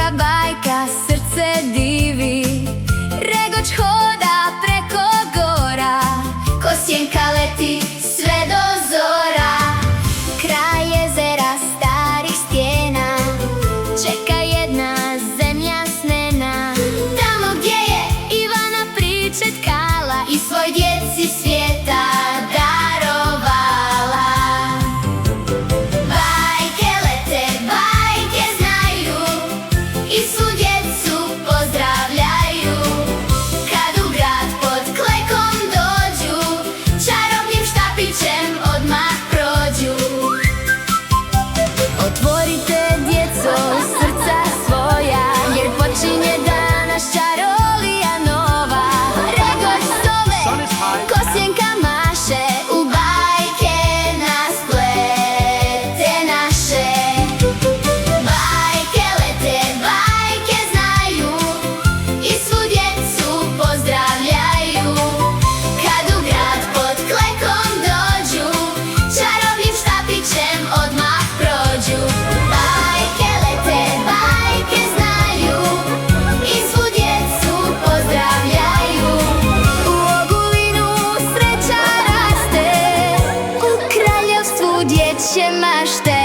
Svaka bajka srce divi, Regoč hoda preko gora, ko sjenka leti sve do zora. Kraj jezera starih stijena čeka jedna zemlja snena, tamo gdje je Ivana priče tkala i svoj djeci svijeta darovala. Bajke lete, bajke znaju i svu djecu pozdravljaju. Kad u grad pod klekom dođu, čarobnim štapićem odmah prođu. Otvorite, djeco, srca svoja, jer počinje danas čarolija nova. Regoč zove, ko sjenka maše, u bajke nas plete naše. Bajke lete, bajke znaju i svu djecu pozdravljaju. Kad u grad pod klekom dođu, čarobnim štapićem odmah prođu. Bajke lete, bajke znaju i svu djecu pozdravljaju. U Ogulinu sreća raste, u kraljevstvu dječje mašte.